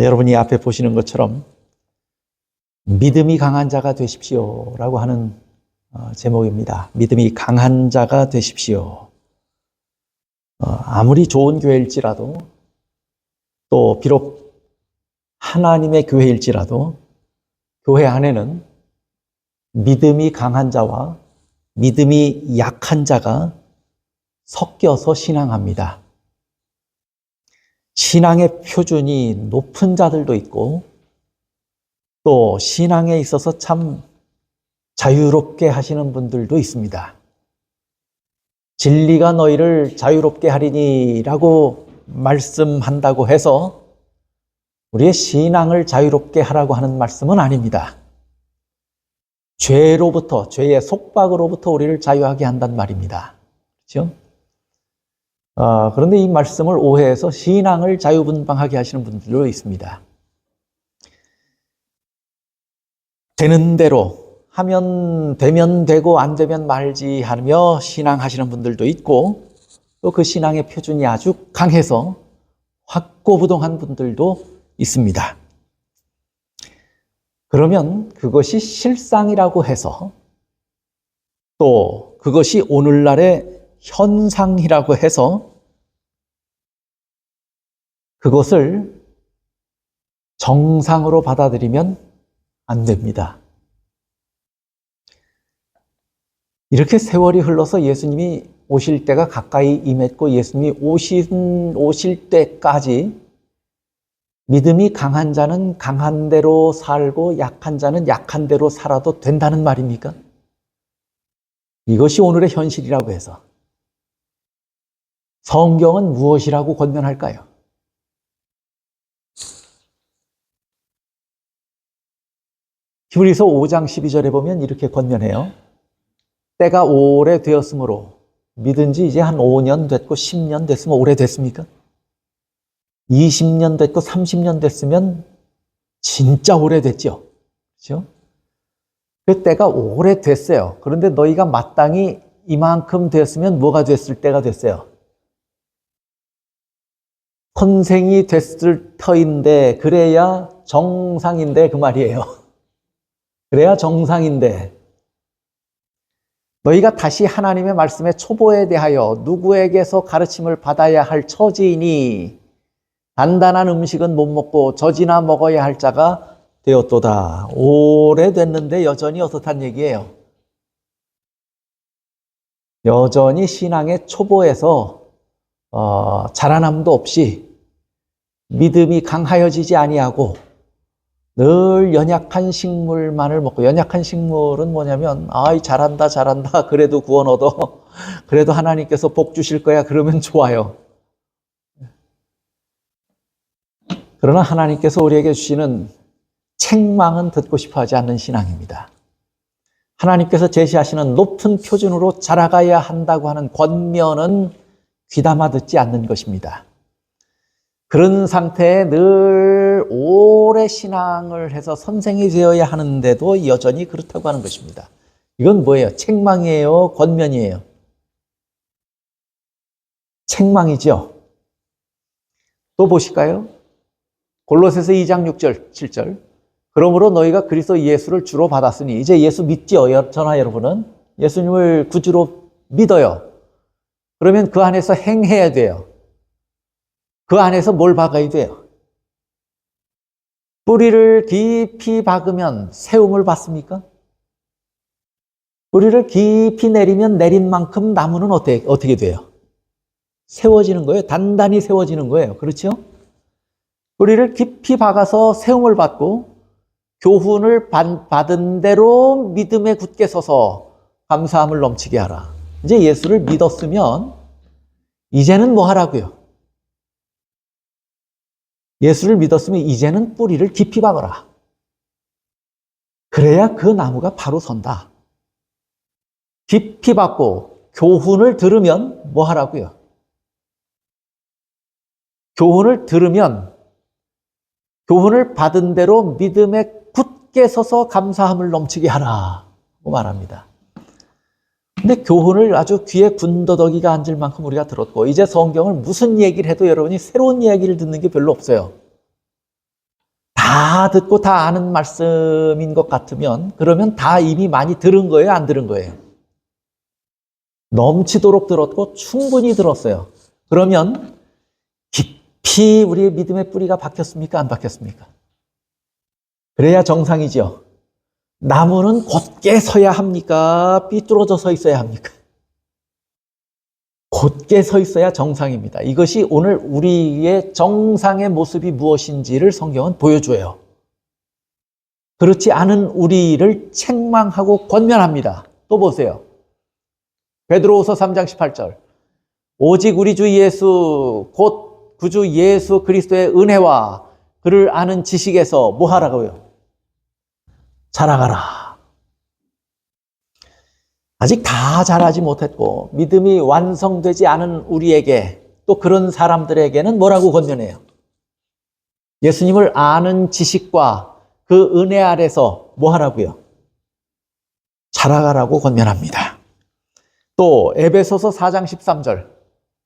여러분이 앞에 보시는 것처럼 믿음이 강한 자가 되십시오 라고 하는 제목입니다. 믿음이 강한 자가 되십시오. 아무리 좋은 교회일지라도, 또 비록 하나님의 교회일지라도 교회 안에는 믿음이 강한 자와 믿음이 약한 자가 섞여서 신앙합니다. 신앙의 표준이 높은 자들도 있고, 또 신앙에 있어서 참 자유롭게 하시는 분들도 있습니다. 진리가 너희를 자유롭게 하리니 라고 말씀한다고 해서 우리의 신앙을 자유롭게 하라고 하는 말씀은 아닙니다. 죄로부터, 죄의 속박으로부터 우리를 자유하게 한단 말입니다. 그렇죠? 그런데 이 말씀을 오해해서 신앙을 자유분방하게 하시는 분들도 있습니다. 되는 대로 하면 되면 되고 안 되면 말지 하며 신앙하시는 분들도 있고, 또 그 신앙의 표준이 아주 강해서 확고부동한 분들도 있습니다. 그러면 그것이 실상이라고 해서, 또 그것이 오늘날의 현상이라고 해서 그것을 정상으로 받아들이면 안 됩니다. 이렇게 세월이 흘러서 예수님이 오실 때가 가까이 임했고, 예수님이 오실 때까지 믿음이 강한 자는 강한 대로 살고 약한 자는 약한 대로 살아도 된다는 말입니까? 이것이 오늘의 현실이라고 해서 성경은 무엇이라고 권면할까요? 히브리서 5장 12절에 보면 이렇게 권면해요. 때가 오래되었으므로, 믿은 지 이제 한 5년 됐고 10년 됐으면 오래됐습니까? 20년 됐고 30년 됐으면 진짜 오래됐죠. 그렇죠? 그 때가 오래됐어요. 그런데 너희가 마땅히 이만큼 됐으면 뭐가 됐을 때가 됐어요? 선생이 됐을 터인데, 그래야 정상인데 그 말이에요. 그래야 정상인데, 너희가 다시 하나님의 말씀의 초보에 대하여 누구에게서 가르침을 받아야 할 처지이니 단단한 음식은 못 먹고 젖이나 먹어야 할 자가 되었도다. 오래됐는데 여전히 어떻단 얘기예요? 여전히 신앙의 초보에서 자라남도 없이 믿음이 강하여지지 아니하고 늘 연약한 식물만을 먹고, 연약한 식물은 뭐냐면, 잘한다 그래도 구원 얻어, 그래도 하나님께서 복 주실 거야, 그러면 좋아요. 그러나 하나님께서 우리에게 주시는 책망은 듣고 싶어 하지 않는 신앙입니다. 하나님께서 제시하시는 높은 표준으로 자라가야 한다고 하는 권면은 귀담아 듣지 않는 것입니다. 그런 상태에 늘 오래 신앙을 해서 선생이 되어야 하는데도 여전히 그렇다고 하는 것입니다. 이건 뭐예요? 책망이에요? 권면이에요? 책망이죠. 또 보실까요? 골로새서 2장 6절, 7절. 그러므로 너희가 그리스도 예수를 주로 받았으니, 이제 예수 믿죠? 저나 여러분은 예수님을 구주로 믿어요. 그러면 그 안에서 행해야 돼요. 그 안에서 뭘 박아야 돼요? 뿌리를 깊이 박으면 세움을 받습니까? 뿌리를 깊이 내리면 내린 만큼 나무는 어떻게 돼요? 세워지는 거예요. 단단히 세워지는 거예요. 그렇죠? 뿌리를 깊이 박아서 세움을 받고 교훈을 받은 대로 믿음에 굳게 서서 감사함을 넘치게 하라. 이제 예수를 믿었으면 이제는 뭐 하라고요? 예수를 믿었으면 이제는 뿌리를 깊이 박아라. 그래야 그 나무가 바로 선다. 깊이 박고 교훈을 들으면 뭐 하라고요? 교훈을 들으면 교훈을 받은 대로 믿음에 굳게 서서 감사함을 넘치게 하라고 말합니다. 근데 교훈을 아주 귀에 군더더기가 앉을 만큼 우리가 들었고, 이제 성경을 무슨 얘기를 해도 여러분이 새로운 이야기를 듣는 게 별로 없어요. 다 듣고 다 아는 말씀인 것 같으면 그러면 다 이미 많이 들은 거예요? 안 들은 거예요? 넘치도록 들었고 충분히 들었어요. 그러면 깊이 우리의 믿음의 뿌리가 박혔습니까? 안 박혔습니까? 그래야 정상이죠. 나무는 곧게 서야 합니까? 삐뚤어져 서 있어야 합니까? 곧게 서 있어야 정상입니다. 이것이 오늘 우리의 정상의 모습이 무엇인지를 성경은 보여줘요. 그렇지 않은 우리를 책망하고 권면합니다. 또 보세요. 베드로후서 3장 18절. 오직 우리 주 예수 곧 구주 예수 그리스도의 은혜와 그를 아는 지식에서 뭐 하라고요? 자라가라. 아직 다 자라지 못했고 믿음이 완성되지 않은 우리에게 또 그런 사람들에게는 뭐라고 권면해요? 예수님을 아는 지식과 그 은혜 아래서 뭐 하라고요? 자라가라고 권면합니다. 또 에베소서 4장 13절.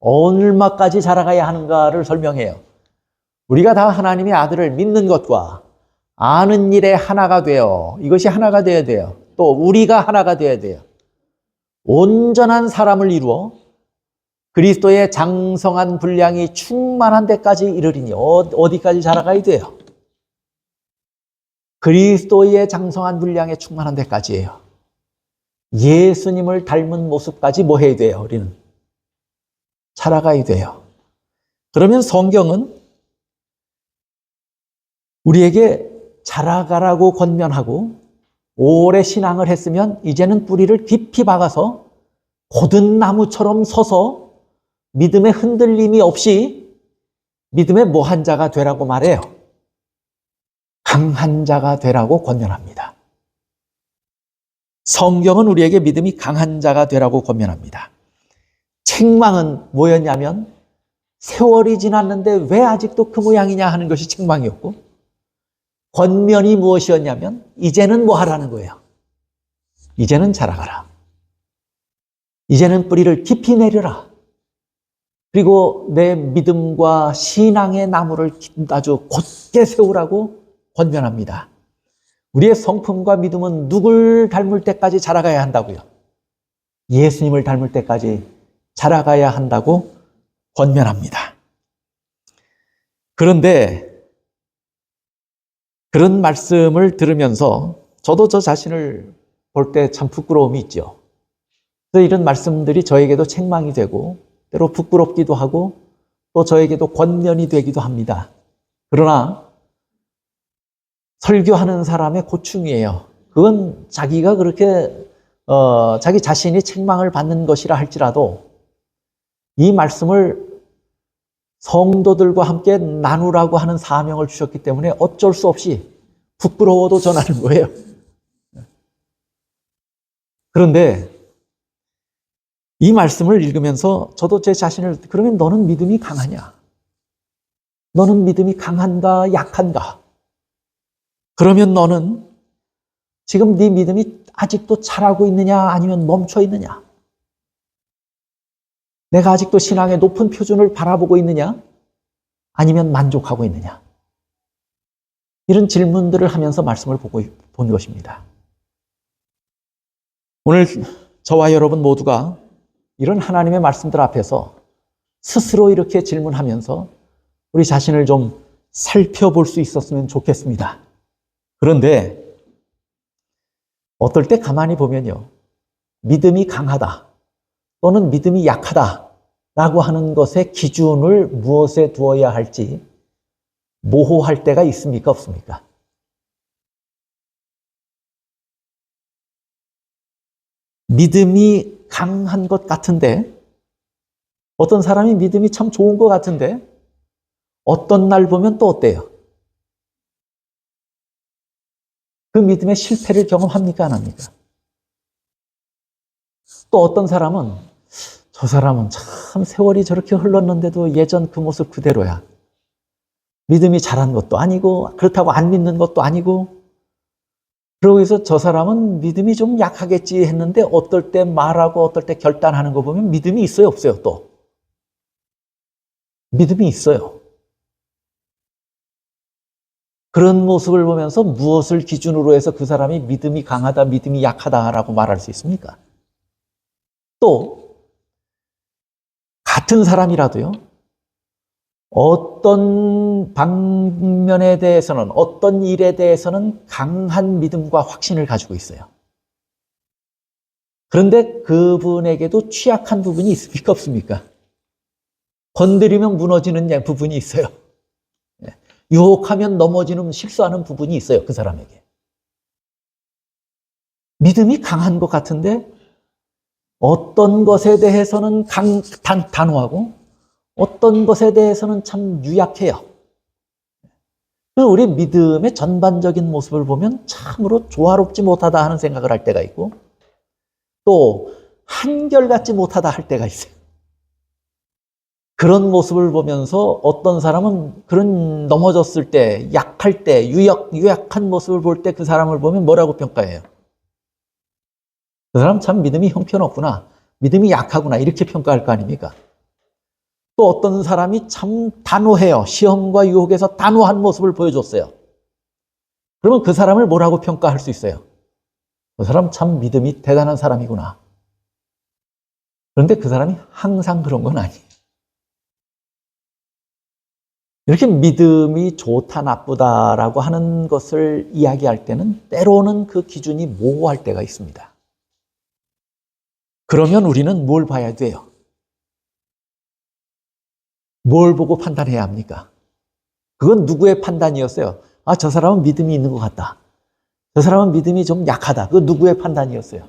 얼마까지 자라가야 하는가를 설명해요. 우리가 다 하나님의 아들을 믿는 것과 아는 일에 하나가 되어 이것이 하나가 되어야 돼요. 또 우리가 하나가 되어야 돼요. 온전한 사람을 이루어 그리스도의 장성한 분량이 충만한 데까지 이르리니 어디까지 자라가야 돼요? 그리스도의 장성한 분량에 충만한 데까지예요. 예수님을 닮은 모습까지 뭐 해야 돼요? 우리는 자라가야 돼요. 그러면 성경은 우리에게 자라가라고 권면하고 오래 신앙을 했으면 이제는 뿌리를 깊이 박아서 곧은 나무처럼 서서 믿음의 흔들림이 없이 믿음의 뭐한 자가 되라고 말해요. 강한 자가 되라고 권면합니다. 성경은 우리에게 믿음이 강한 자가 되라고 권면합니다. 책망은 뭐였냐면 세월이 지났는데 왜 아직도 그 모양이냐 하는 것이 책망이었고 권면이 무엇이었냐면 이제는 뭐 하라는 거예요? 이제는 자라가라. 이제는 뿌리를 깊이 내려라. 그리고 내 믿음과 신앙의 나무를 아주 곧게 세우라고 권면합니다. 우리의 성품과 믿음은 누굴 닮을 때까지 자라가야 한다고요? 예수님을 닮을 때까지 자라가야 한다고 권면합니다. 그런데 그런 말씀을 들으면서 저도 저 자신을 볼 때 참 부끄러움이 있죠. 그래서 이런 말씀들이 저에게도 책망이 되고 때로 부끄럽기도 하고 또 저에게도 권면이 되기도 합니다. 그러나 설교하는 사람의 고충이에요. 그건 자기가 그렇게 자기 자신이 책망을 받는 것이라 할지라도 이 말씀을 성도들과 함께 나누라고 하는 사명을 주셨기 때문에 어쩔 수 없이 부끄러워도 전하는 거예요. 그런데 이 말씀을 읽으면서 저도 제 자신을 그러면 너는 믿음이 강하냐? 너는 믿음이 강한가 약한가? 그러면 너는 지금 네 믿음이 아직도 자라고 있느냐 아니면 멈춰 있느냐? 내가 아직도 신앙의 높은 표준을 바라보고 있느냐? 아니면 만족하고 있느냐? 이런 질문들을 하면서 말씀을 본 것입니다. 오늘 저와 여러분 모두가 이런 하나님의 말씀들 앞에서 스스로 이렇게 질문하면서 우리 자신을 좀 살펴볼 수 있었으면 좋겠습니다. 그런데 어떨 때 가만히 보면요. 믿음이 강하다 또는 믿음이 약하다라고 하는 것의 기준을 무엇에 두어야 할지 모호할 때가 있습니까? 없습니까? 믿음이 강한 것 같은데 어떤 사람이 믿음이 참 좋은 것 같은데 어떤 날 보면 또 어때요? 그 믿음의 실패를 경험합니까? 안 합니까? 또 어떤 사람은 저 사람은 참 세월이 저렇게 흘렀는데도 예전 그 모습 그대로야. 믿음이 자란 것도 아니고 그렇다고 안 믿는 것도 아니고 그러고 해서 저 사람은 믿음이 좀 약하겠지 했는데 어떨 때 말하고 어떨 때 결단하는 거 보면 믿음이 있어요? 없어요? 또 믿음이 있어요. 그런 모습을 보면서 무엇을 기준으로 해서 그 사람이 믿음이 강하다, 믿음이 약하다라고 말할 수 있습니까? 또 같은 사람이라도요, 어떤 방면에 대해서는, 어떤 일에 대해서는 강한 믿음과 확신을 가지고 있어요. 그런데 그분에게도 취약한 부분이 있습니까, 없습니까? 건드리면 무너지는 부분이 있어요. 유혹하면 넘어지는, 실수하는 부분이 있어요, 그 사람에게. 믿음이 강한 것 같은데 어떤 것에 대해서는 단호하고 어떤 것에 대해서는 참 유약해요. 우리 믿음의 전반적인 모습을 보면 참으로 조화롭지 못하다 하는 생각을 할 때가 있고, 또 한결같지 못하다 할 때가 있어요. 그런 모습을 보면서 어떤 사람은 그런 넘어졌을 때, 약할 때, 유약한 모습을 볼 때 그 사람을 보면 뭐라고 평가해요? 그 사람 참 믿음이 형편없구나, 믿음이 약하구나, 이렇게 평가할 거 아닙니까? 또 어떤 사람이 참 단호해요. 시험과 유혹에서 단호한 모습을 보여줬어요. 그러면 그 사람을 뭐라고 평가할 수 있어요? 그 사람 참 믿음이 대단한 사람이구나. 그런데 그 사람이 항상 그런 건 아니에요. 이렇게 믿음이 좋다, 나쁘다라고 하는 것을 이야기할 때는 때로는 그 기준이 모호할 때가 있습니다. 그러면 우리는 뭘 봐야 돼요? 뭘 보고 판단해야 합니까? 그건 누구의 판단이었어요? 아, 저 사람은 믿음이 있는 것 같다, 저 사람은 믿음이 좀 약하다. 그건 누구의 판단이었어요?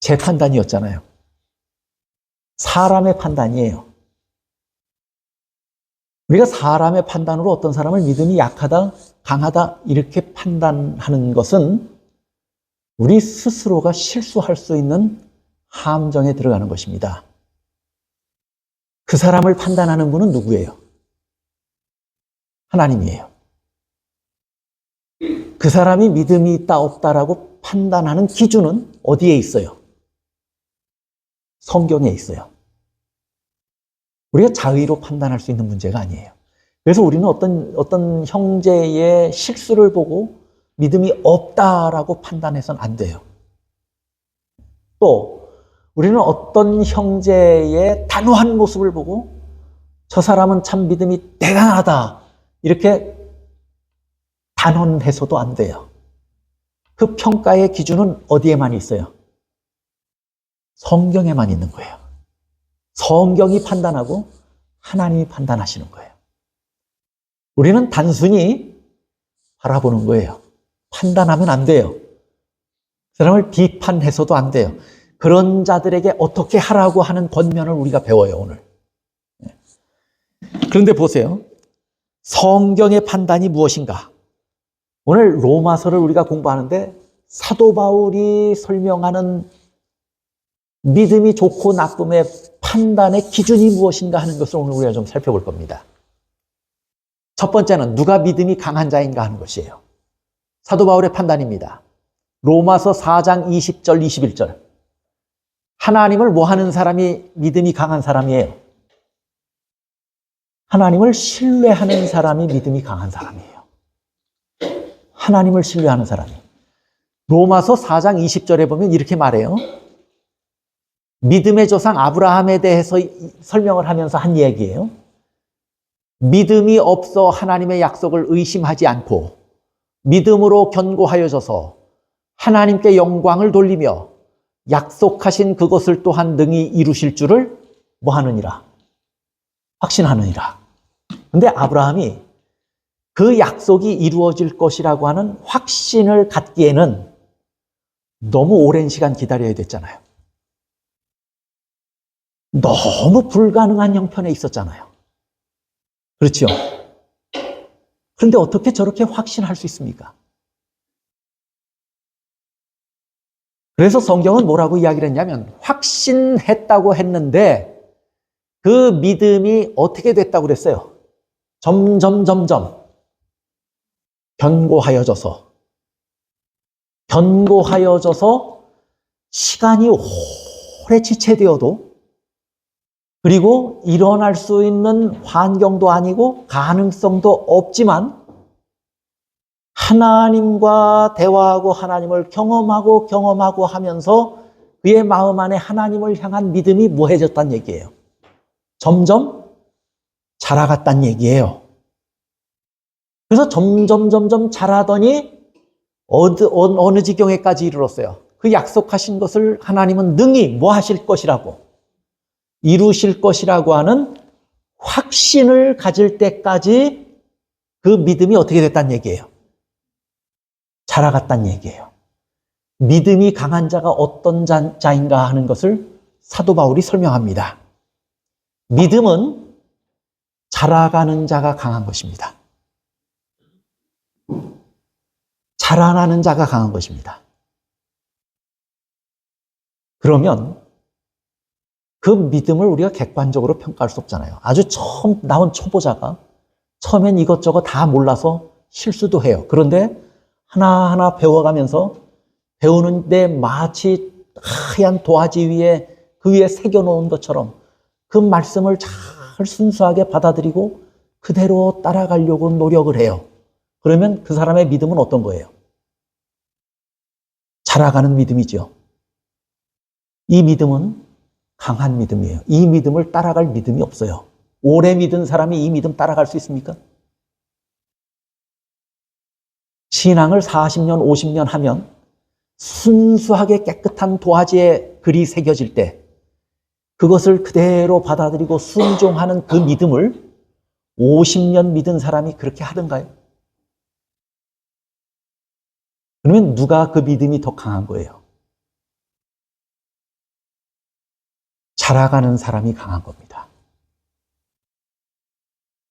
제 판단이었잖아요. 사람의 판단이에요. 우리가 사람의 판단으로 어떤 사람을 믿음이 약하다, 강하다 이렇게 판단하는 것은 우리 스스로가 실수할 수 있는 함정에 들어가는 것입니다. 그 사람을 판단하는 분은 누구예요? 하나님이에요. 그 사람이 믿음이 있다, 없다라고 판단하는 기준은 어디에 있어요? 성경에 있어요. 우리가 자의로 판단할 수 있는 문제가 아니에요. 그래서 우리는 어떤 형제의 실수를 보고 믿음이 없다라고 판단해서는 안 돼요. 또 우리는 어떤 형제의 단호한 모습을 보고 저 사람은 참 믿음이 대단하다, 이렇게 단언해서도 안 돼요. 그 평가의 기준은 어디에만 있어요? 성경에만 있는 거예요. 성경이 판단하고 하나님이 판단하시는 거예요. 우리는 단순히 바라보는 거예요. 판단하면 안 돼요. 사람을 비판해서도 안 돼요. 그런 자들에게 어떻게 하라고 하는 권면을 우리가 배워요, 오늘. 그런데 보세요. 성경의 판단이 무엇인가? 오늘 로마서를 우리가 공부하는데 사도 바울이 설명하는 믿음이 좋고 나쁨의 판단의 기준이 무엇인가 하는 것을 오늘 우리가 좀 살펴볼 겁니다. 첫 번째는 누가 믿음이 강한 자인가 하는 것이에요. 사도 바울의 판단입니다. 로마서 4장 20절 21절. 하나님을 뭐 하는 사람이 믿음이 강한 사람이에요? 하나님을 신뢰하는 사람이 믿음이 강한 사람이에요. 하나님을 신뢰하는 사람이. 로마서 4장 20절에 보면 이렇게 말해요. 믿음의 조상 아브라함에 대해서 설명을 하면서 한 얘기예요. 믿음이 없어 하나님의 약속을 의심하지 않고 믿음으로 견고하여져서 하나님께 영광을 돌리며 약속하신 그것을 또한 능히 이루실 줄을 뭐 하느니라? 확신하느니라. 근데 아브라함이 그 약속이 이루어질 것이라고 하는 확신을 갖기에는 너무 오랜 시간 기다려야 됐잖아요. 너무 불가능한 형편에 있었잖아요. 그렇죠? 그런데 어떻게 저렇게 확신할 수 있습니까? 그래서 성경은 뭐라고 이야기를 했냐면 확신했다고 했는데 그 믿음이 어떻게 됐다고 그랬어요? 점점 견고하여져서 시간이 오래 지체되어도 그리고 일어날 수 있는 환경도 아니고 가능성도 없지만 하나님과 대화하고 하나님을 경험하고 하면서 그의 마음 안에 하나님을 향한 믿음이 뭐해졌다는 얘기예요. 점점 자라갔다는 얘기예요. 그래서 점점 자라더니 어느 지경에까지 이르렀어요. 그 약속하신 것을 하나님은 능히 뭐 하실 것이라고, 이루실 것이라고 하는 확신을 가질 때까지 그 믿음이 어떻게 됐다는 얘기예요. 자라갔다는 얘기예요. 믿음이 강한 자가 어떤 자인가 하는 것을 사도 바울이 설명합니다. 믿음은 자라가는 자가 강한 것입니다. 자라나는 자가 강한 것입니다. 그러면 그 믿음을 우리가 객관적으로 평가할 수 없잖아요. 아주 처음 나온 초보자가 처음엔 이것저것 다 몰라서 실수도 해요. 그런데 하나하나 배워가면서 배우는데 마치 하얀 도화지 위에 그 위에 새겨놓은 것처럼 그 말씀을 잘 순수하게 받아들이고 그대로 따라가려고 노력을 해요. 그러면 그 사람의 믿음은 어떤 거예요? 자라가는 믿음이죠. 이 믿음은 강한 믿음이에요. 이 믿음을 따라갈 믿음이 없어요. 오래 믿은 사람이 이 믿음 따라갈 수 있습니까? 신앙을 40년, 50년 하면 순수하게 깨끗한 도화지에 글이 새겨질 때 그것을 그대로 받아들이고 순종하는 그 믿음을 50년 믿은 사람이 그렇게 하던가요? 그러면 누가 그 믿음이 더 강한 거예요? 자라가는 사람이 강한 겁니다.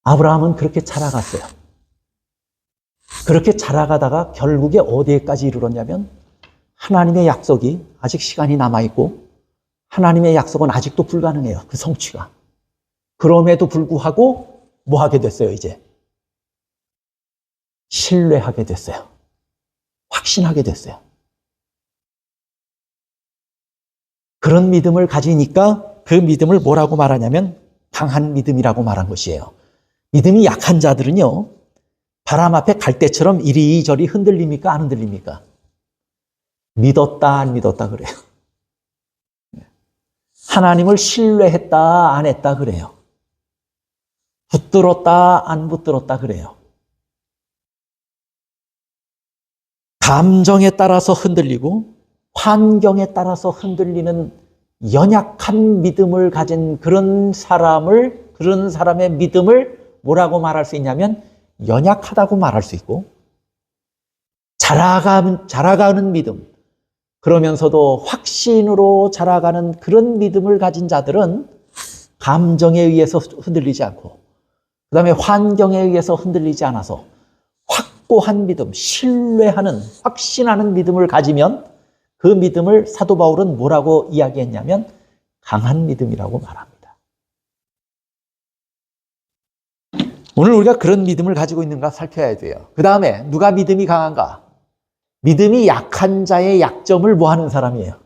아브라함은 그렇게 자라갔어요. 그렇게 자라가다가 결국에 어디에까지 이르렀냐면 하나님의 약속이 아직 시간이 남아있고 하나님의 약속은 아직도 불가능해요. 그 성취가. 그럼에도 불구하고 뭐 하게 됐어요, 이제? 신뢰하게 됐어요. 확신하게 됐어요. 그런 믿음을 가지니까 그 믿음을 뭐라고 말하냐면 강한 믿음이라고 말한 것이에요. 믿음이 약한 자들은요, 바람 앞에 갈대처럼 이리저리 흔들립니까? 안 흔들립니까? 믿었다, 안 믿었다 그래요. 하나님을 신뢰했다, 안 했다 그래요. 붙들었다, 안 붙들었다 그래요. 감정에 따라서 흔들리고 환경에 따라서 흔들리는 연약한 믿음을 가진 그런 사람의 믿음을 뭐라고 말할 수 있냐면 연약하다고 말할 수 있고, 자라가는 믿음, 그러면서도 확신으로 자라가는 그런 믿음을 가진 자들은 감정에 의해서 흔들리지 않고 그 다음에 환경에 의해서 흔들리지 않아서 확고한 믿음, 신뢰하는, 확신하는 믿음을 가지면 그 믿음을 사도 바울은 뭐라고 이야기했냐면 강한 믿음이라고 말합니다. 오늘 우리가 그런 믿음을 가지고 있는가 살펴야 돼요. 그 다음에 누가 믿음이 강한가? 믿음이 약한 자의 약점을 뭐 하는 사람이에요?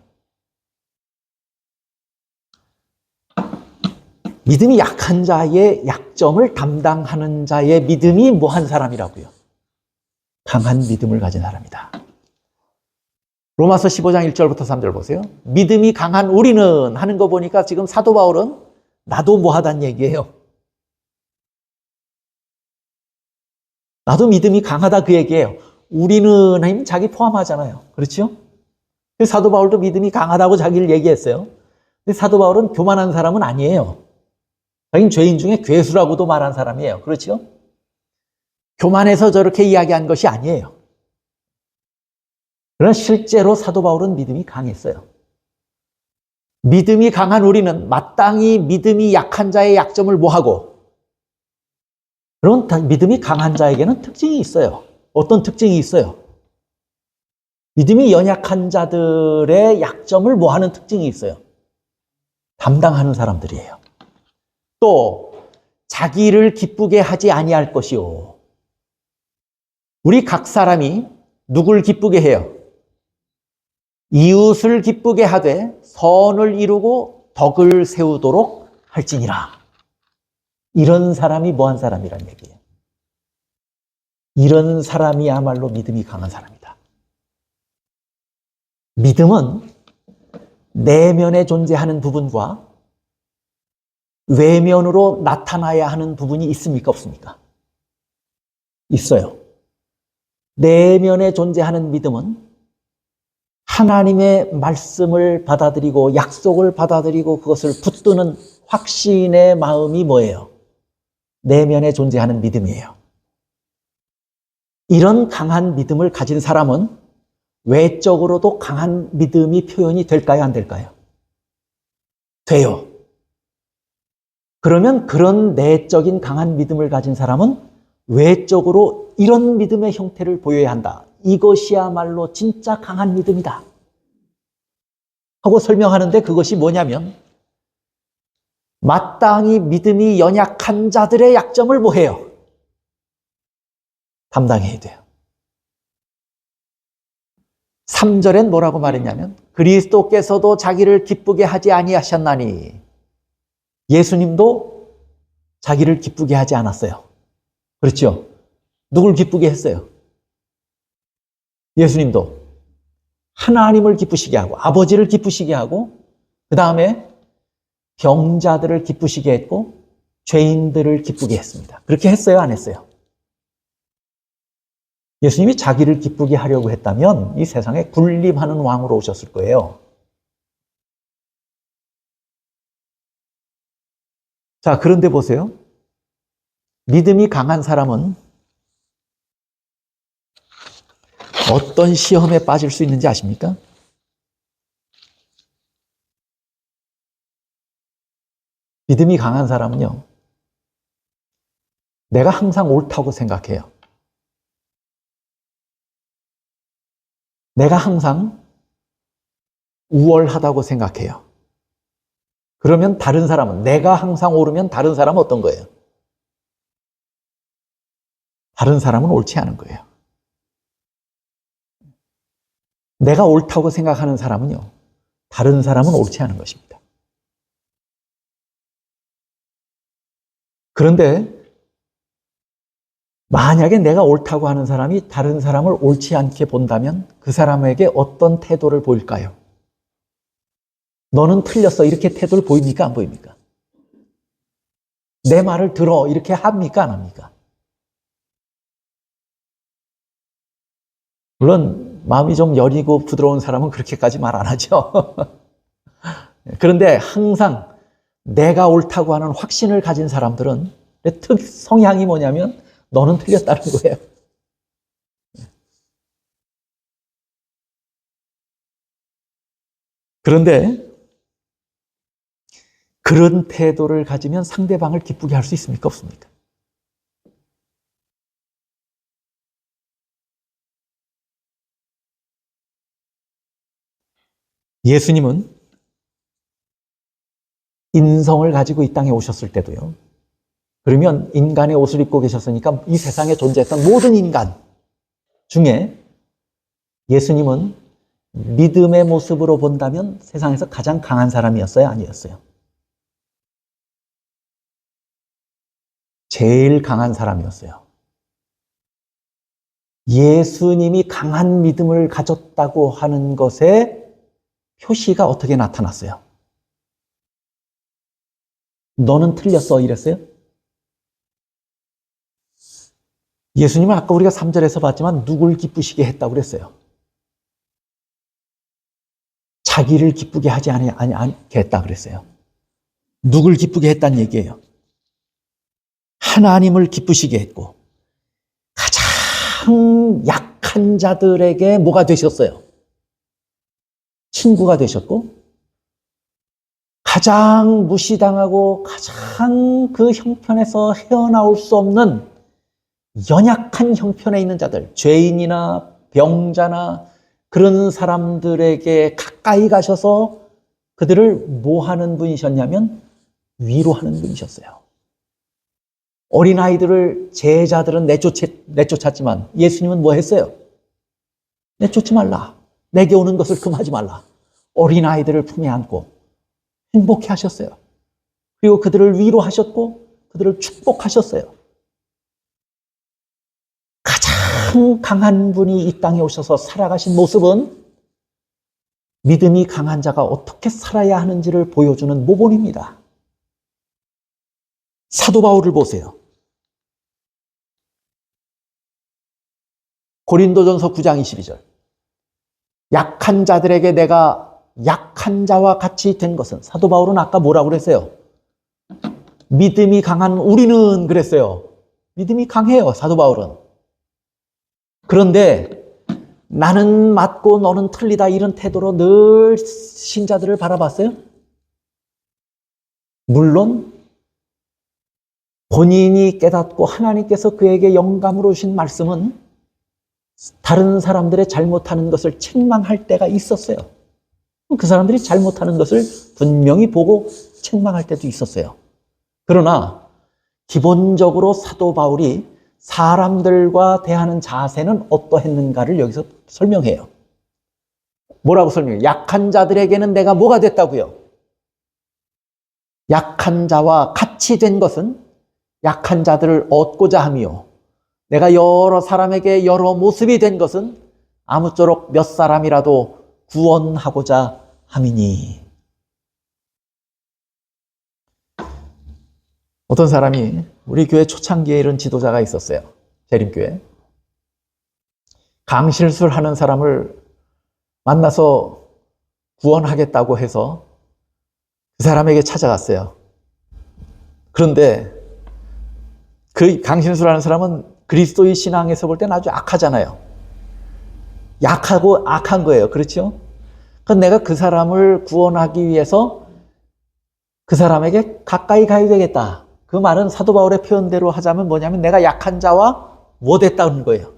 믿음이 약한 자의 약점을 담당하는 자의 믿음이 뭐 한 사람이라고요? 강한 믿음을 가진 사람이다. 로마서 15장 1절부터 3절 보세요. 믿음이 강한 우리는 하는 거 보니까 지금 사도 바울은 나도 뭐 하단 얘기예요. 나도 믿음이 강하다 그 얘기예요. 우리는 하면 자기 포함하잖아요. 그렇죠? 사도 바울도 믿음이 강하다고 자기를 얘기했어요. 근데 사도 바울은 교만한 사람은 아니에요. 자기는 죄인 중에 괴수라고도 말한 사람이에요. 그렇죠? 교만해서 저렇게 이야기한 것이 아니에요. 그러나 실제로 사도 바울은 믿음이 강했어요. 믿음이 강한 우리는 마땅히 믿음이 약한 자의 약점을 뭐하고, 그런 믿음이 강한 자에게는 특징이 있어요. 어떤 특징이 있어요? 믿음이 연약한 자들의 약점을 뭐하는 특징이 있어요? 담당하는 사람들이에요. 또 자기를 기쁘게 하지 아니할 것이요. 우리 각 사람이 누굴 기쁘게 해요? 이웃을 기쁘게 하되 선을 이루고 덕을 세우도록 할지니라. 이런 사람이 뭐한 사람이란 얘기예요. 이런 사람이야말로 믿음이 강한 사람이다. 믿음은 내면에 존재하는 부분과 외면으로 나타나야 하는 부분이 있습니까? 없습니까? 있어요. 내면에 존재하는 믿음은 하나님의 말씀을 받아들이고 약속을 받아들이고 그것을 붙드는 확신의 마음이 뭐예요? 내면에 존재하는 믿음이에요. 이런 강한 믿음을 가진 사람은 외적으로도 강한 믿음이 표현이 될까요? 안 될까요? 돼요. 그러면 그런 내적인 강한 믿음을 가진 사람은 외적으로 이런 믿음의 형태를 보여야 한다. 이것이야말로 진짜 강한 믿음이다. 하고 설명하는데 그것이 뭐냐면 마땅히 믿음이 연약한 자들의 약점을 뭐해요? 담당해야 돼요. 3절엔 뭐라고 말했냐면 그리스도께서도 자기를 기쁘게 하지 아니하셨나니 예수님도 자기를 기쁘게 하지 않았어요. 그렇죠? 누굴 기쁘게 했어요? 예수님도 하나님을 기쁘시게 하고 아버지를 기쁘시게 하고 그 다음에 병자들을 기쁘시게 했고 죄인들을 기쁘게 했습니다. 그렇게 했어요? 안 했어요? 예수님이 자기를 기쁘게 하려고 했다면 이 세상에 군림하는 왕으로 오셨을 거예요. 자, 그런데 보세요. 믿음이 강한 사람은 어떤 시험에 빠질 수 있는지 아십니까? 믿음이 강한 사람은요, 내가 항상 옳다고 생각해요. 내가 항상 우월하다고 생각해요. 그러면 다른 사람은, 내가 항상 옳으면 다른 사람은 어떤 거예요? 다른 사람은 옳지 않은 거예요. 내가 옳다고 생각하는 사람은요, 다른 사람은 옳지 않은 것입니다. 그런데 만약에 내가 옳다고 하는 사람이 다른 사람을 옳지 않게 본다면 그 사람에게 어떤 태도를 보일까요? 너는 틀렸어 이렇게 태도를 보입니까? 안 보입니까? 내 말을 들어 이렇게 합니까? 안 합니까? 물론 마음이 좀 여리고 부드러운 사람은 그렇게까지 말 안 하죠. 그런데 항상 내가 옳다고 하는 확신을 가진 사람들은 성향이 뭐냐면 너는 틀렸다는 거예요. 그런데 그런 태도를 가지면 상대방을 기쁘게 할 수 있습니까? 없습니까? 예수님은 인성을 가지고 이 땅에 오셨을 때도요. 그러면 인간의 옷을 입고 계셨으니까 이 세상에 존재했던 모든 인간 중에 예수님은 믿음의 모습으로 본다면 세상에서 가장 강한 사람이었어요? 아니었어요? 제일 강한 사람이었어요. 예수님이 강한 믿음을 가졌다고 하는 것의 표시가 어떻게 나타났어요? 너는 틀렸어 이랬어요? 예수님은 아까 우리가 3절에서 봤지만 누굴 기쁘시게 했다고 그랬어요? 자기를 기쁘게 하지 않게 했다 그랬어요. 누굴 기쁘게 했다는 얘기예요? 하나님을 기쁘시게 했고 가장 약한 자들에게 뭐가 되셨어요? 친구가 되셨고 가장 무시당하고 가장 그 형편에서 헤어나올 수 없는 연약한 형편에 있는 자들, 죄인이나 병자나 그런 사람들에게 가까이 가셔서 그들을 뭐 하는 분이셨냐면 위로하는 분이셨어요. 어린아이들을 제자들은 내쫓았지만 예수님은 뭐 했어요? 내쫓지 말라. 내게 오는 것을 금하지 말라. 어린아이들을 품에 안고 행복해 하셨어요. 그리고 그들을 위로하셨고 그들을 축복하셨어요. 가장 강한 분이 이 땅에 오셔서 살아가신 모습은 믿음이 강한 자가 어떻게 살아야 하는지를 보여주는 모본입니다. 사도 바울을 보세요. 고린도전서 9장 22절. 약한 자들에게 내가 약한 자와 같이 된 것은, 사도 바울은 아까 뭐라고 그랬어요? 믿음이 강한 우리는 그랬어요. 믿음이 강해요, 사도 바울은. 그런데 나는 맞고 너는 틀리다 이런 태도로 늘 신자들을 바라봤어요? 물론 본인이 깨닫고 하나님께서 그에게 영감으로 주신 말씀은 다른 사람들의 잘못하는 것을 책망할 때가 있었어요. 그 사람들이 잘못하는 것을 분명히 보고 책망할 때도 있었어요. 그러나 기본적으로 사도 바울이 사람들과 대하는 자세는 어떠했는가를 여기서 설명해요. 뭐라고 설명해요? 약한 자들에게는 내가 뭐가 됐다고요? 약한 자와 같이 된 것은 약한 자들을 얻고자 함이요. 내가 여러 사람에게 여러 모습이 된 것은 아무쪼록 몇 사람이라도 구원하고자 함이니. 어떤 사람이 우리 교회 초창기에 이런 지도자가 있었어요. 재림교회. 강실술하는 사람을 만나서 구원하겠다고 해서 그 사람에게 찾아갔어요. 그런데 그 강실술하는 사람은 그리스도의 신앙에서 볼 때는 아주 악하잖아요. 약하고 악한 거예요. 그렇죠? 그럼 내가 그 사람을 구원하기 위해서 그 사람에게 가까이 가야 되겠다. 그 말은 사도 바울의 표현대로 하자면 뭐냐면 내가 약한 자와 뭐 됐다는 거예요.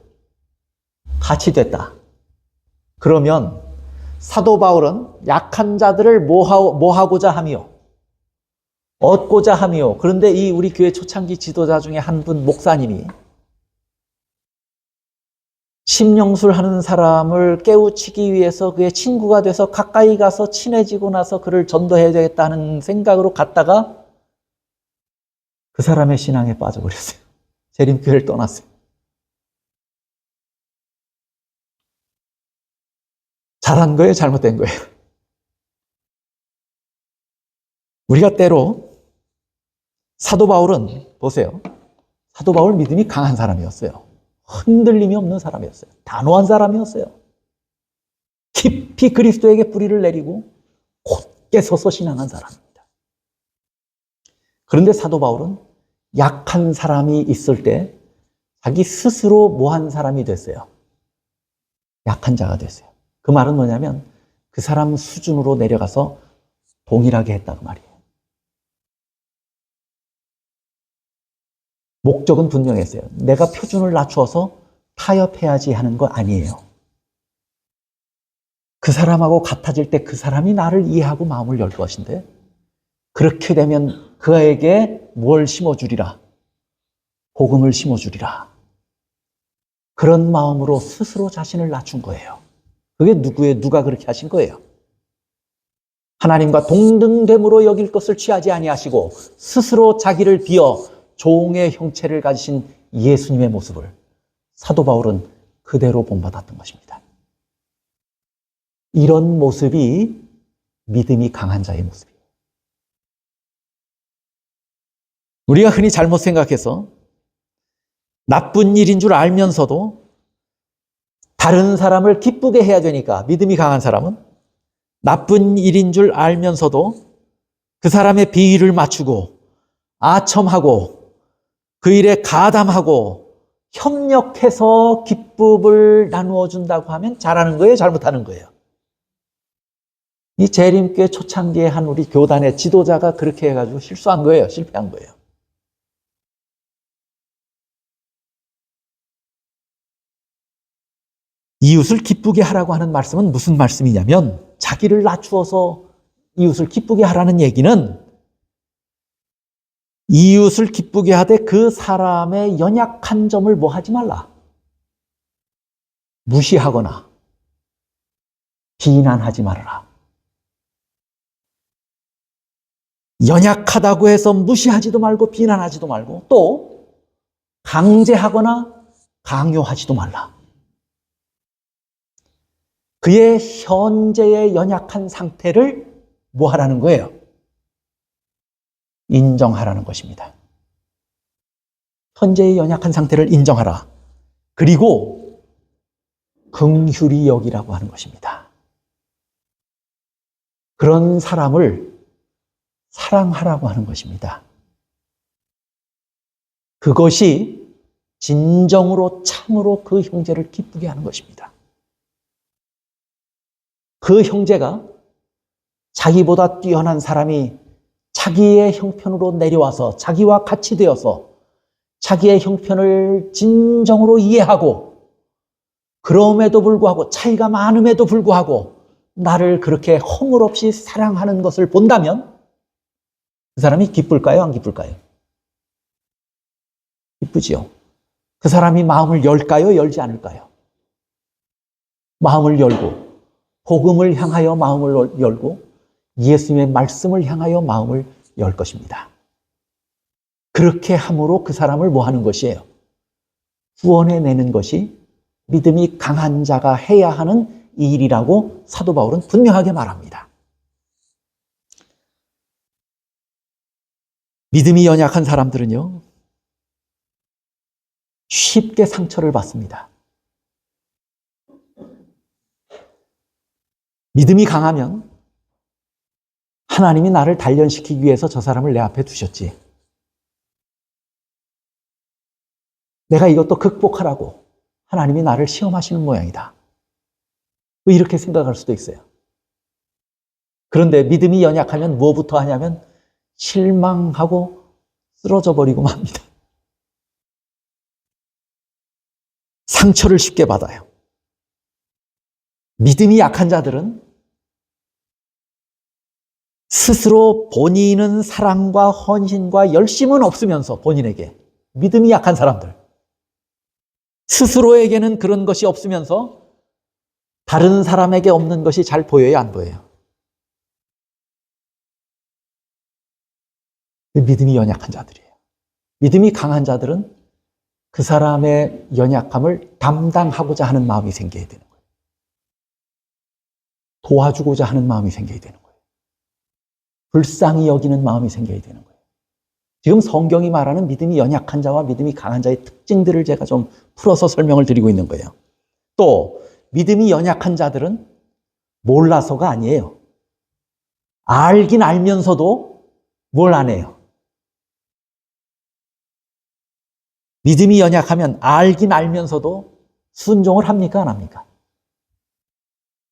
같이 됐다. 그러면 사도 바울은 약한 자들을 뭐 하고자 함이요? 얻고자 함이요. 그런데 이 우리 교회 초창기 지도자 중에 한 분 목사님이 심령술 하는 사람을 깨우치기 위해서 그의 친구가 돼서 가까이 가서 친해지고 나서 그를 전도해야 되겠다는 생각으로 갔다가 그 사람의 신앙에 빠져버렸어요. 재림교회를 떠났어요. 잘한 거예요? 잘못된 거예요? 우리가 때로 사도 바울은 보세요. 사도 바울 믿음이 강한 사람이었어요. 흔들림이 없는 사람이었어요. 단호한 사람이었어요. 깊이 그리스도에게 뿌리를 내리고 곧게 서서 신앙한 사람입니다. 그런데 사도 바울은 약한 사람이 있을 때 자기 스스로 뭐한 사람이 됐어요. 약한 자가 됐어요. 그 말은 뭐냐면 그 사람 수준으로 내려가서 동일하게 했다 그 말이에요. 목적은 분명했어요. 내가 표준을 낮추어서 타협해야지 하는 거 아니에요. 그 사람하고 같아질 때 그 사람이 나를 이해하고 마음을 열 것인데 그렇게 되면 그에게 뭘 심어주리라? 복음을 심어주리라. 그런 마음으로 스스로 자신을 낮춘 거예요. 그게 누가 그렇게 하신 거예요? 하나님과 동등됨으로 여길 것을 취하지 아니하시고 스스로 자기를 비어 종의 형체를 가지신 예수님의 모습을 사도 바울은 그대로 본받았던 것입니다. 이런 모습이 믿음이 강한 자의 모습이에요. 우리가 흔히 잘못 생각해서 나쁜 일인 줄 알면서도 다른 사람을 기쁘게 해야 되니까 믿음이 강한 사람은 나쁜 일인 줄 알면서도 그 사람의 비위를 맞추고 아첨하고 그 일에 가담하고 협력해서 기쁨을 나누어 준다고 하면 잘하는 거예요? 잘못하는 거예요? 이 재림교회 초창기에 한 우리 교단의 지도자가 그렇게 해가지고 실수한 거예요. 실패한 거예요. 이웃을 기쁘게 하라고 하는 말씀은 무슨 말씀이냐면 자기를 낮추어서 이웃을 기쁘게 하라는 얘기는 이웃을 기쁘게 하되 그 사람의 연약한 점을 뭐 하지 말라. 무시하거나 비난하지 말아라. 연약하다고 해서 무시하지도 말고 비난하지도 말고 또 강제하거나 강요하지도 말라. 그의 현재의 연약한 상태를 뭐 하라는 거예요? 인정하라는 것입니다. 현재의 연약한 상태를 인정하라. 그리고 긍휼히 여기라고 하는 것입니다. 그런 사람을 사랑하라고 하는 것입니다. 그것이 진정으로 참으로 그 형제를 기쁘게 하는 것입니다. 그 형제가 자기보다 뛰어난 사람이 자기의 형편으로 내려와서 자기와 같이 되어서 자기의 형편을 진정으로 이해하고 그럼에도 불구하고 차이가 많음에도 불구하고 나를 그렇게 허물없이 사랑하는 것을 본다면 그 사람이 기쁠까요? 안 기쁠까요? 기쁘지요. 그 사람이 마음을 열까요? 열지 않을까요? 마음을 열고 복음을 향하여 마음을 열고 예수님의 말씀을 향하여 마음을 열 것입니다. 그렇게 함으로 그 사람을 뭐 하는 것이에요? 구원해내는 것이 믿음이 강한 자가 해야 하는 일이라고 사도 바울은 분명하게 말합니다. 믿음이 연약한 사람들은요, 쉽게 상처를 받습니다. 믿음이 강하면 하나님이 나를 단련시키기 위해서 저 사람을 내 앞에 두셨지. 내가 이것도 극복하라고 하나님이 나를 시험하시는 모양이다. 이렇게 생각할 수도 있어요. 그런데 믿음이 연약하면 뭐부터 하냐면 실망하고 쓰러져 버리고 맙니다. 상처를 쉽게 받아요. 믿음이 약한 자들은 스스로 본인은 사랑과 헌신과 열심은 없으면서 본인에게 믿음이 약한 사람들 스스로에게는 그런 것이 없으면서 다른 사람에게 없는 것이 잘 보여요, 안 보여요? 믿음이 연약한 자들이에요. 믿음이 강한 자들은 그 사람의 연약함을 담당하고자 하는 마음이 생겨야 되는 거예요. 도와주고자 하는 마음이 생겨야 되는 거예요. 불쌍히 여기는 마음이 생겨야 되는 거예요. 지금 성경이 말하는 믿음이 연약한 자와 믿음이 강한 자의 특징들을 제가 좀 풀어서 설명을 드리고 있는 거예요. 또 믿음이 연약한 자들은 몰라서가 아니에요. 알긴 알면서도 뭘 안 해요? 믿음이 연약하면 알긴 알면서도 순종을 합니까? 안 합니까?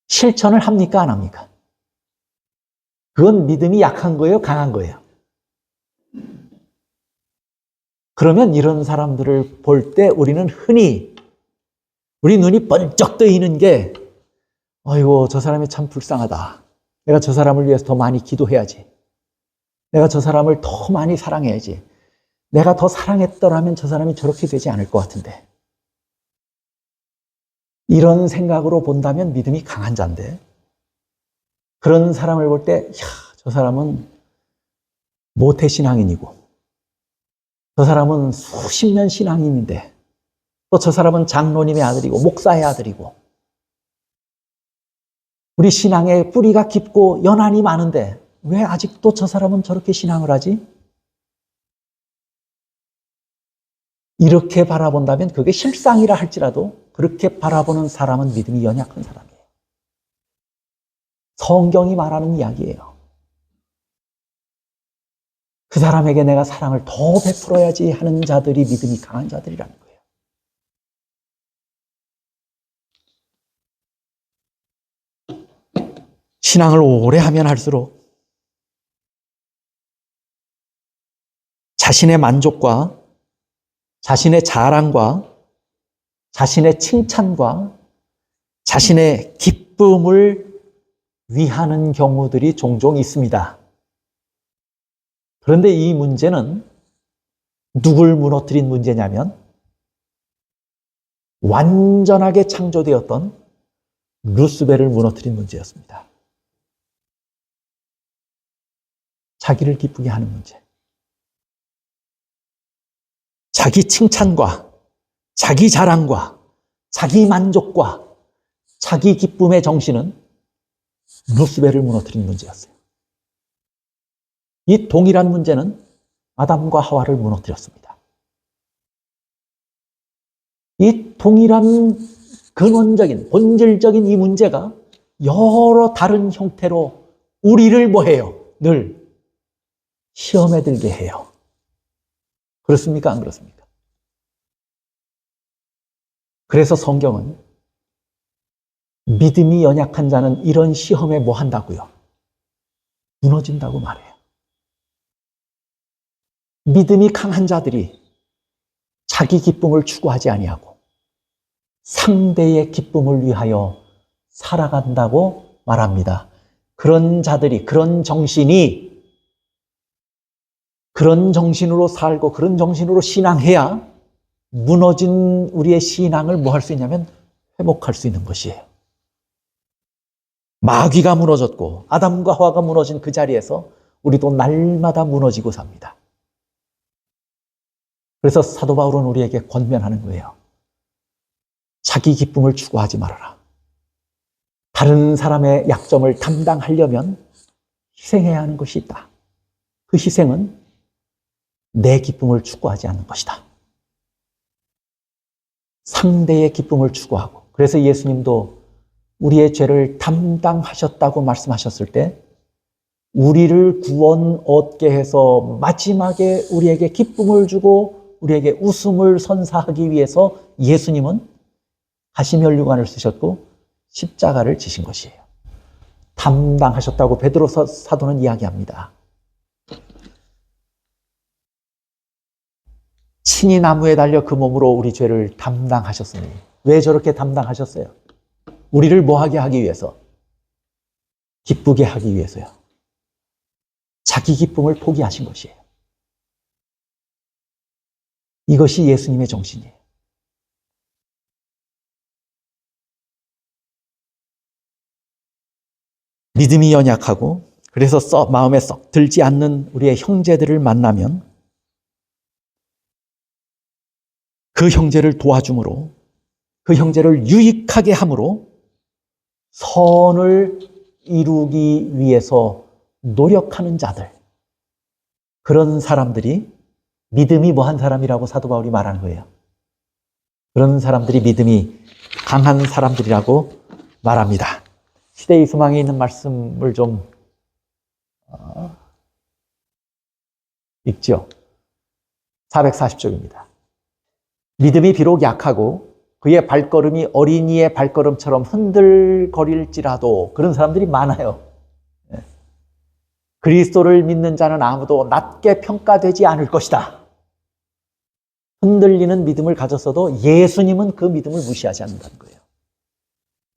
실천을 합니까? 안 합니까? 그건 믿음이 약한 거예요? 강한 거예요? 그러면 이런 사람들을 볼 때 우리는 흔히 우리 눈이 번쩍 뜨이는 게 아이고 저 사람이 참 불쌍하다. 내가 저 사람을 위해서 더 많이 기도해야지. 내가 저 사람을 더 많이 사랑해야지. 내가 더 사랑했더라면 저 사람이 저렇게 되지 않을 것 같은데. 이런 생각으로 본다면 믿음이 강한 자인데 그런 사람을 볼 때 저 사람은 모태신앙인이고 저 사람은 수십 년 신앙인인데 또 저 사람은 장로님의 아들이고 목사의 아들이고 우리 신앙의 뿌리가 깊고 연한이 많은데 왜 아직도 저 사람은 저렇게 신앙을 하지? 이렇게 바라본다면 그게 실상이라 할지라도 그렇게 바라보는 사람은 믿음이 연약한 사람이에요. 성경이 말하는 이야기예요. 그 사람에게 내가 사랑을 더 베풀어야지 하는 자들이 믿음이 강한 자들이라는 거예요. 신앙을 오래 하면 할수록 자신의 만족과 자신의 자랑과 자신의 칭찬과 자신의 기쁨을 위하는 경우들이 종종 있습니다. 그런데 이 문제는 누굴 무너뜨린 문제냐면 완전하게 창조되었던 루스벨을 무너뜨린 문제였습니다. 자기를 기쁘게 하는 문제. 자기 칭찬과 자기 자랑과 자기 만족과 자기 기쁨의 정신은 루스벨을 무너뜨린 문제였어요. 이 동일한 문제는 아담과 하와를 무너뜨렸습니다. 이 동일한 근원적인 본질적인 이 문제가 여러 다른 형태로 우리를 뭐해요? 늘 시험에 들게 해요. 그렇습니까? 안 그렇습니까? 그래서 성경은 믿음이 연약한 자는 이런 시험에 뭐 한다고요? 무너진다고 말해요. 믿음이 강한 자들이 자기 기쁨을 추구하지 아니하고 상대의 기쁨을 위하여 살아간다고 말합니다. 그런 자들이, 그런 정신이, 그런 정신으로 살고 그런 정신으로 신앙해야 무너진 우리의 신앙을 뭐 할 수 있냐면 회복할 수 있는 것이에요. 마귀가 무너졌고 아담과 하와가 무너진 그 자리에서 우리도 날마다 무너지고 삽니다. 그래서 사도 바울은 우리에게 권면하는 거예요. 자기 기쁨을 추구하지 말아라. 다른 사람의 약점을 담당하려면 희생해야 하는 것이 있다. 그 희생은 내 기쁨을 추구하지 않는 것이다. 상대의 기쁨을 추구하고, 그래서 예수님도 우리의 죄를 담당하셨다고 말씀하셨을 때 우리를 구원 얻게 해서 마지막에 우리에게 기쁨을 주고 우리에게 웃음을 선사하기 위해서 예수님은 가시면류관을 쓰셨고 십자가를 지신 것이에요. 담당하셨다고 베드로 사도는 이야기합니다. 친히 나무에 달려 그 몸으로 우리 죄를 담당하셨으니. 왜 저렇게 담당하셨어요? 우리를 뭐하게 하기 위해서? 기쁘게 하기 위해서요. 자기 기쁨을 포기하신 것이에요. 이것이 예수님의 정신이에요. 믿음이 연약하고 그래서 마음에 썩 들지 않는 우리의 형제들을 만나면 그 형제를 도와줌으로, 그 형제를 유익하게 함으로 선을 이루기 위해서 노력하는 자들, 그런 사람들이 믿음이 뭐한 사람이라고 사도 바울이 말하는 거예요. 그런 사람들이 믿음이 강한 사람들이라고 말합니다. 시대의 소망에 있는 말씀을 좀 읽죠. 440쪽입니다. 믿음이 비록 약하고 그의 발걸음이 어린이의 발걸음처럼 흔들거릴지라도, 그런 사람들이 많아요. 그리스도를 믿는 자는 아무도 낮게 평가되지 않을 것이다. 흔들리는 믿음을 가졌어도 예수님은 그 믿음을 무시하지 않는다는 거예요.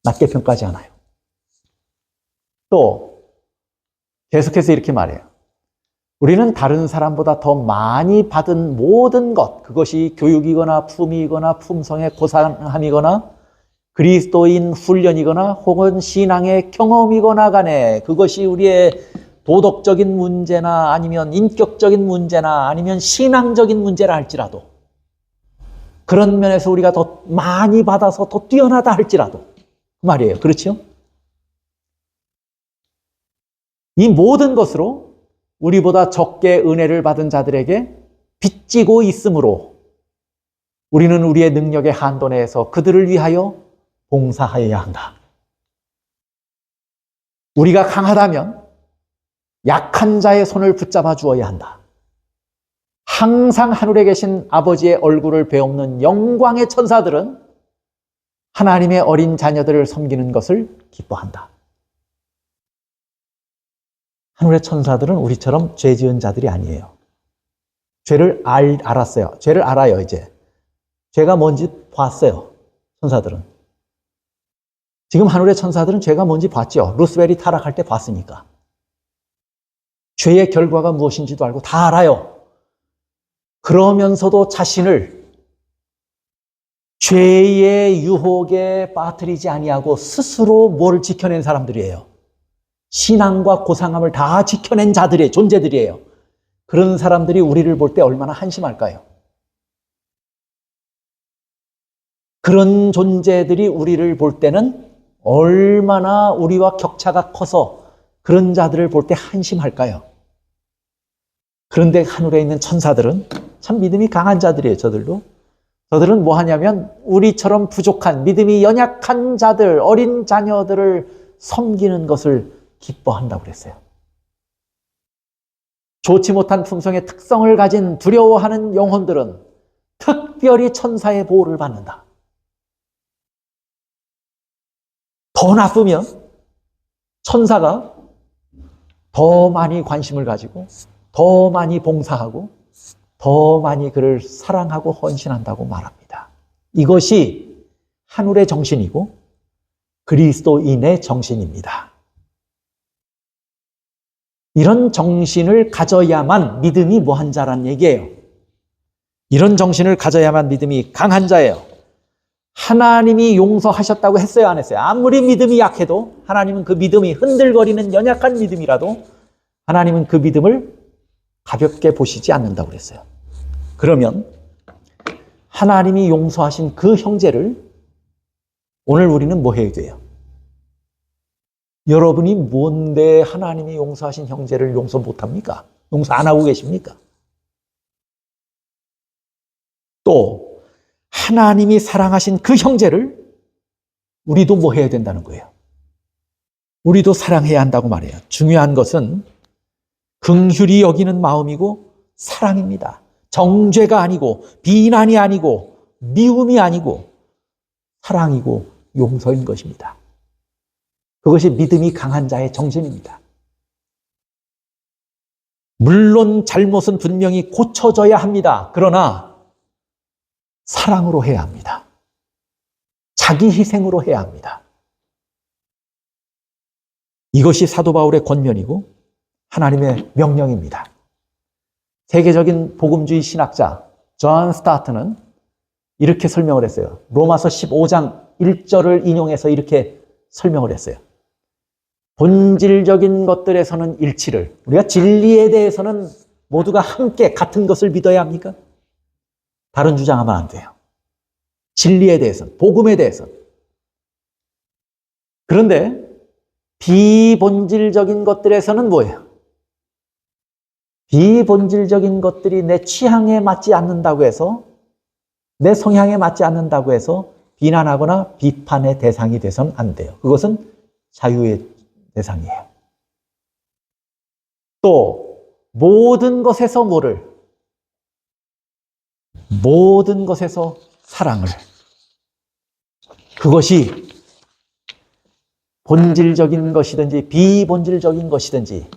낮게 평가하지 않아요. 또 계속해서 이렇게 말해요. 우리는 다른 사람보다 더 많이 받은 모든 것, 그것이 교육이거나 품위이거나 품성의 고상함이거나 그리스도인 훈련이거나 혹은 신앙의 경험이거나 간에, 그것이 우리의 도덕적인 문제나 아니면 인격적인 문제나 아니면 신앙적인 문제라 할지라도, 그런 면에서 우리가 더 많이 받아서 더 뛰어나다 할지라도 그 말이에요. 그렇죠? 이 모든 것으로 우리보다 적게 은혜를 받은 자들에게 빚지고 있으므로 우리는 우리의 능력의 한도 내에서 그들을 위하여 봉사하여야 한다. 우리가 강하다면 약한 자의 손을 붙잡아 주어야 한다. 항상 하늘에 계신 아버지의 얼굴을 베옵는 영광의 천사들은 하나님의 어린 자녀들을 섬기는 것을 기뻐한다. 하늘의 천사들은 우리처럼 죄 지은 자들이 아니에요. 죄를 알았어요. 죄를 알아요, 이제. 죄가 뭔지 봤어요, 천사들은. 지금 하늘의 천사들은 죄가 뭔지 봤죠. 루스벨이 타락할 때 봤으니까. 죄의 결과가 무엇인지도 알고 다 알아요. 그러면서도 자신을 죄의 유혹에 빠뜨리지 아니하고 스스로 뭐를 지켜낸 사람들이에요? 신앙과 고상함을 다 지켜낸 자들의 존재들이에요. 그런 사람들이 우리를 볼 때 얼마나 한심할까요? 그런 존재들이 우리를 볼 때는 얼마나 우리와 격차가 커서 그런 자들을 볼 때 한심할까요? 그런데 하늘에 있는 천사들은 참 믿음이 강한 자들이에요. 저들은 뭐 하냐면 우리처럼 부족한 믿음이 연약한 자들, 어린 자녀들을 섬기는 것을 기뻐한다고 그랬어요. 좋지 못한 품성의 특성을 가진 두려워하는 영혼들은 특별히 천사의 보호를 받는다. 더 나쁘면 천사가 더 많이 관심을 가지고 더 많이 봉사하고 더 많이 그를 사랑하고 헌신한다고 말합니다. 이것이 하늘의 정신이고 그리스도인의 정신입니다. 이런 정신을 가져야만 믿음이 뭐한 자란 얘기예요. 이런 정신을 가져야만 믿음이 강한 자예요. 하나님이 용서하셨다고 했어요, 안 했어요? 아무리 믿음이 약해도 하나님은 그 믿음이 흔들거리는 연약한 믿음이라도 하나님은 그 믿음을 가볍게 보시지 않는다고 그랬어요. 그러면 하나님이 용서하신 그 형제를 오늘 우리는 뭐 해야 돼요? 여러분이 뭔데 하나님이 용서하신 형제를 용서 못합니까? 용서 안 하고 계십니까? 또 하나님이 사랑하신 그 형제를 우리도 뭐 해야 된다는 거예요? 우리도 사랑해야 한다고 말해요. 중요한 것은 긍휼히 여기는 마음이고 사랑입니다. 정죄가 아니고 비난이 아니고 미움이 아니고 사랑이고 용서인 것입니다. 그것이 믿음이 강한 자의 정신입니다. 물론 잘못은 분명히 고쳐져야 합니다. 그러나 사랑으로 해야 합니다. 자기 희생으로 해야 합니다. 이것이 사도 바울의 권면이고 하나님의 명령입니다. 세계적인 복음주의 신학자 존 스타트는 이렇게 설명을 했어요. 로마서 15장 1절을 인용해서 이렇게 설명을 했어요. 본질적인 것들에서는 일치를, 우리가 진리에 대해서는 모두가 함께 같은 것을 믿어야 합니까? 다른 주장하면 안 돼요. 진리에 대해서는, 복음에 대해서는. 그런데 비본질적인 것들에서는 뭐예요? 비본질적인 것들이 내 취향에 맞지 않는다고 해서, 내 성향에 맞지 않는다고 해서 비난하거나 비판의 대상이 돼서는 안 돼요. 그것은 자유의 대상이에요. 또 모든 것에서 뭐를? 모든 것에서 사랑을. 그것이 본질적인 것이든지 비본질적인 것이든지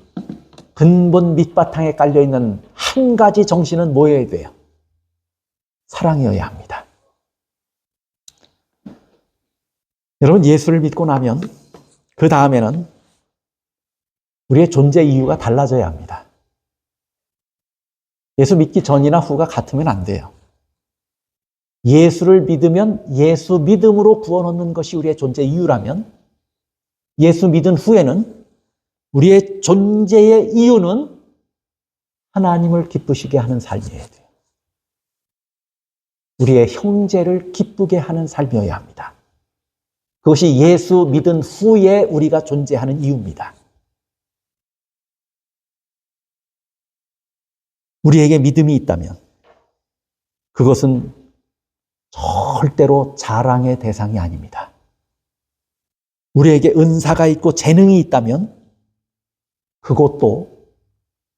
근본 밑바탕에 깔려있는 한 가지 정신은 뭐여야 돼요? 사랑이어야 합니다. 여러분, 예수를 믿고 나면 그 다음에는 우리의 존재 이유가 달라져야 합니다. 예수 믿기 전이나 후가 같으면 안 돼요. 예수를 믿으면 예수 믿음으로 구원 얻는 것이 우리의 존재 이유라면 예수 믿은 후에는 우리의 존재의 이유는 하나님을 기쁘시게 하는 삶이어야 돼요. 우리의 형제를 기쁘게 하는 삶이어야 합니다. 그것이 예수 믿은 후에 우리가 존재하는 이유입니다. 우리에게 믿음이 있다면 그것은 절대로 자랑의 대상이 아닙니다. 우리에게 은사가 있고 재능이 있다면 그것도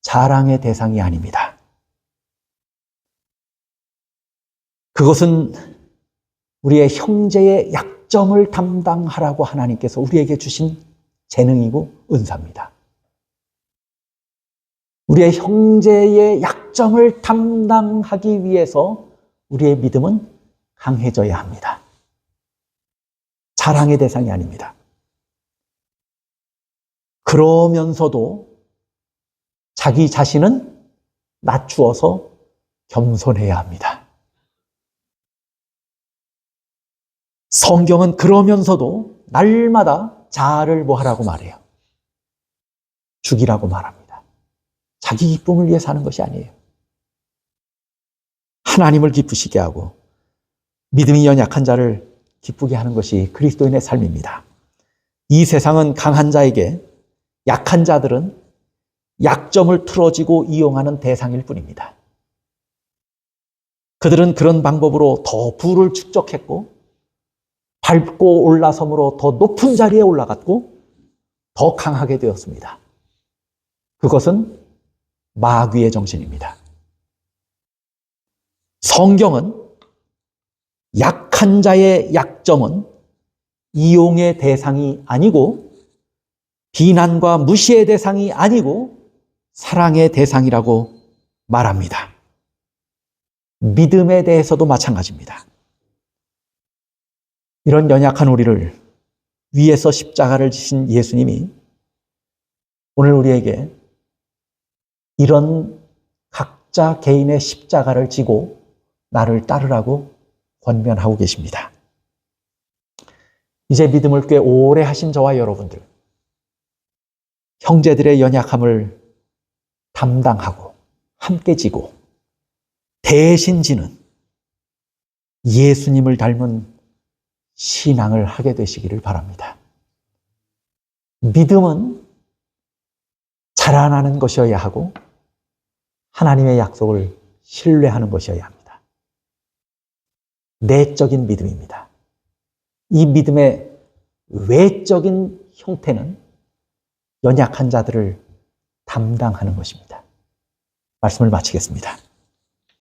자랑의 대상이 아닙니다. 그것은 우리의 형제의 약점을 담당하라고 하나님께서 우리에게 주신 재능이고 은사입니다. 우리의 형제의 약점을 담당하기 위해서 우리의 믿음은 강해져야 합니다. 자랑의 대상이 아닙니다. 그러면서도 자기 자신은 낮추어서 겸손해야 합니다. 성경은 그러면서도 날마다 자아를 뭐 하라고 말해요? 죽이라고 말합니다. 자기 기쁨을 위해 사는 것이 아니에요. 하나님을 기쁘시게 하고 믿음이 연약한 자를 기쁘게 하는 것이 그리스도인의 삶입니다. 이 세상은 강한 자에게 약한 자들은 약점을 틀어지고 이용하는 대상일 뿐입니다. 그들은 그런 방법으로 더 부를 축적했고 밟고 올라섬으로 더 높은 자리에 올라갔고 더 강하게 되었습니다. 그것은 마귀의 정신입니다. 성경은 약한 자의 약점은 이용의 대상이 아니고 비난과 무시의 대상이 아니고 사랑의 대상이라고 말합니다. 믿음에 대해서도 마찬가지입니다. 이런 연약한 우리를 위에서 십자가를 지신 예수님이 오늘 우리에게 이런 각자 개인의 십자가를 지고 나를 따르라고 권면하고 계십니다. 이제 믿음을 꽤 오래 하신 저와 여러분들, 형제들의 연약함을 담당하고 함께 지고 대신 지는 예수님을 닮은 신앙을 하게 되시기를 바랍니다. 믿음은 자라나는 것이어야 하고 하나님의 약속을 신뢰하는 것이어야 합니다. 내적인 믿음입니다. 이 믿음의 외적인 형태는 연약한 자들을 담당하는 것입니다. 말씀을 마치겠습니다.